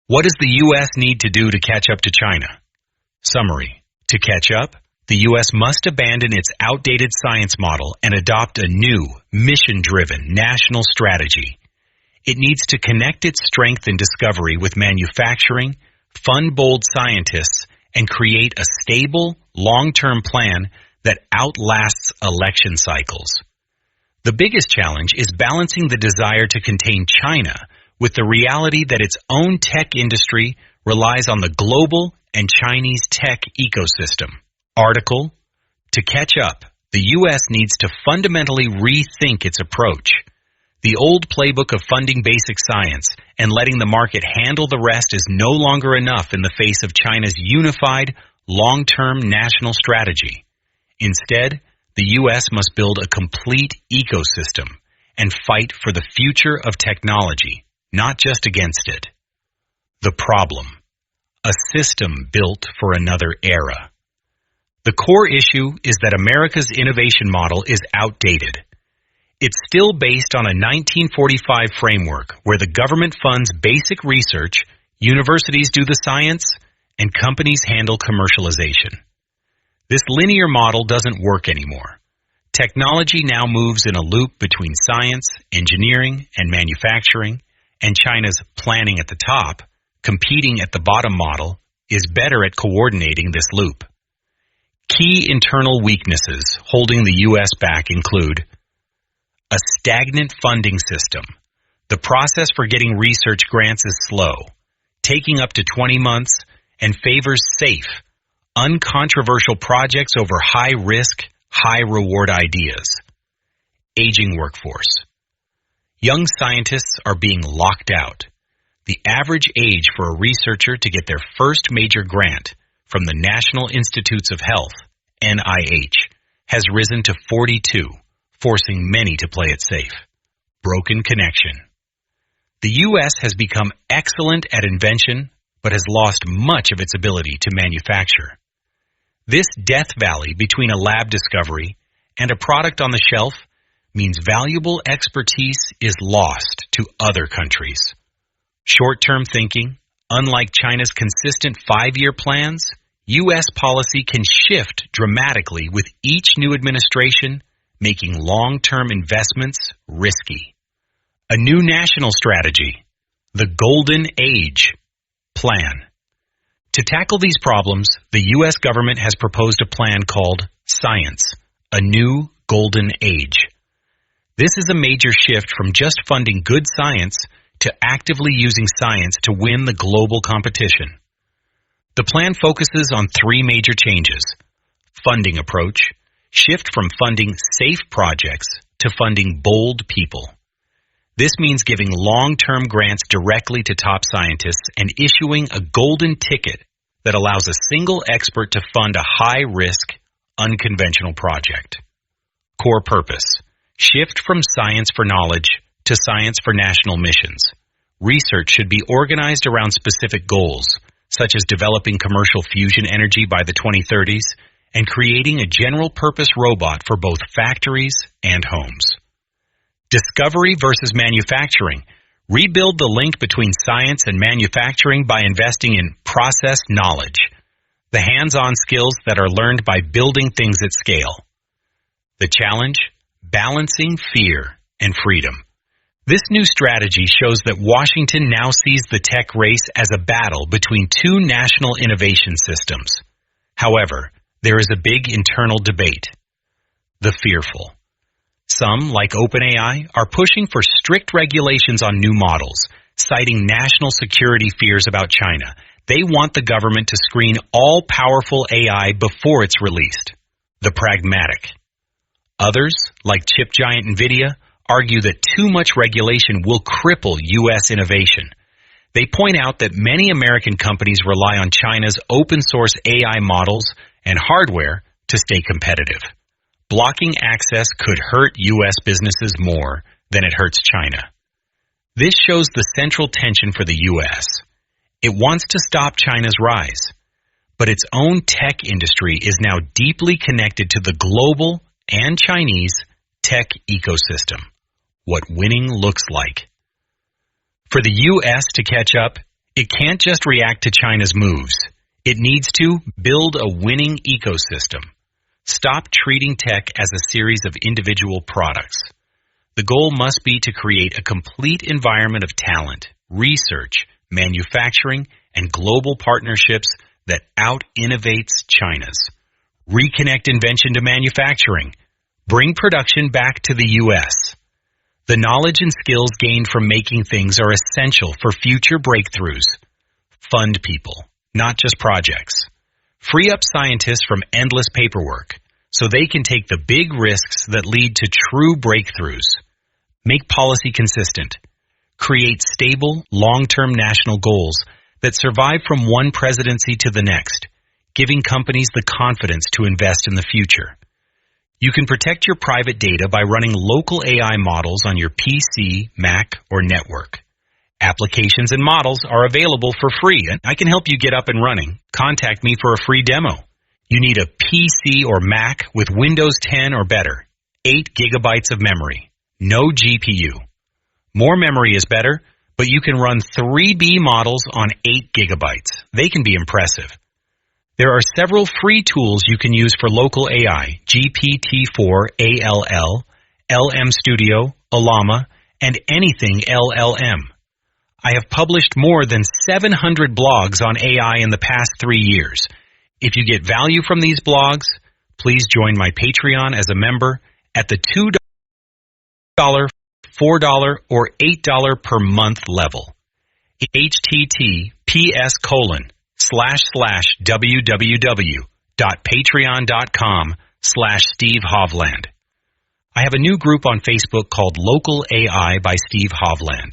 What does the U.S. need to do to catch up to China? Summary. To catch up, the U.S. must abandon its outdated science model and adopt a new, mission-driven national strategy. It needs to connect its strength in discovery with manufacturing, fund bold scientists, and create a stable, long-term plan that outlasts election cycles. The biggest challenge is balancing the desire to contain China with the reality that its own tech industry relies on the global and Chinese tech ecosystem. Article: To catch up, the U.S. needs to fundamentally rethink its approach. The old playbook of funding basic science and letting the market handle the rest is no longer enough in the face of China's unified, long-term national strategy. Instead, the U.S. must build a complete ecosystem and fight for the future of technology, not just against it. The problem: a system built for another era. The core issue is that America's innovation model is outdated. It's still based on a 1945 framework where the government funds basic research, universities do the science, and companies handle commercialization. This linear model doesn't work anymore. Technology now moves in a loop between science, engineering, and manufacturing, and China's planning at the top, competing at the bottom model is better at coordinating this loop. Key internal weaknesses holding the U.S. back include a stagnant funding system. The process for getting research grants is slow, taking up to 20 months, and favors safe, uncontroversial projects over high-risk, high-reward ideas. Aging workforce. Young scientists are being locked out. The average age for a researcher to get their first major grant from the National Institutes of Health, NIH, has risen to 42, forcing many to play it safe. Broken connection. The U.S. has become excellent at invention, but has lost much of its ability to manufacture. This death valley between a lab discovery and a product on the shelf means valuable expertise is lost to other countries. Short-term thinking, unlike China's consistent 5-year plans, U.S. policy can shift dramatically with each new administration, making long-term investments risky. A new national strategy, the Golden Age plan. To tackle these problems, the U.S. government has proposed a plan called Science, a New Golden Age. This is a major shift from just funding good science to actively using science to win the global competition. The plan focuses on 3 major changes. Funding approach, shift from funding safe projects to funding bold people. This means giving long-term grants directly to top scientists and issuing a golden ticket that allows a single expert to fund a high-risk, unconventional project. Core purpose, shift from science for knowledge to science for national missions. Research should be organized around specific goals, such as developing commercial fusion energy by the 2030s and creating a general-purpose robot for both factories and homes. Discovery versus manufacturing. Rebuild the link between science and manufacturing by investing in process knowledge, the hands-on skills that are learned by building things at scale. The challenge? Balancing fear and freedom. This new strategy shows that Washington now sees the tech race as a battle between 2 national innovation systems. However, there is a big internal debate. The fearful. Some, like OpenAI, are pushing for strict regulations on new models, citing national security fears about China. They want the government to screen all-powerful AI before it's released. The pragmatic. Others, like chip giant NVIDIA, argue that too much regulation will cripple U.S. innovation. They point out that many American companies rely on China's open-source AI models and hardware to stay competitive. Blocking access could hurt U.S. businesses more than it hurts China. This shows the central tension for the U.S. It wants to stop China's rise, but its own tech industry is now deeply connected to the global and Chinese tech ecosystem. What winning looks like. For the U.S. to catch up, It can't just react to China's moves. It needs to build a winning ecosystem. Stop treating tech as a series of individual products. The goal must be to create a complete environment of talent, research, manufacturing, and global partnerships that out-innovates China's. Reconnect invention to manufacturing. Bring production back to the U.S. The knowledge and skills gained from making things are essential for future breakthroughs. Fund people, not just projects. Free up scientists from endless paperwork so they can take the big risks that lead to true breakthroughs. Make policy consistent. Create stable, long-term national goals that survive from one presidency to the next, giving companies the confidence to invest in the future. You can protect your private data by running local AI models on your PC, Mac, or network. Applications and models are available for free, and I can help you get up and running. Contact me for a free demo. You need a PC or Mac with Windows 10 or better. 8 gigabytes of memory. No GPU. More memory is better, but you can run 3B models on 8 gigabytes. They can be impressive. There are several free tools you can use for local AI, GPT-4 ALL, LM Studio, Llama, and anything LLM. I have published more than 700 blogs on AI in the past 3 years. If you get value from these blogs, please join my Patreon as a member at the $2, $4, or $8 per month level. https://www.patreon.com/Steve Hovland. I have a new group on Facebook called Local AI by Steve Hovland.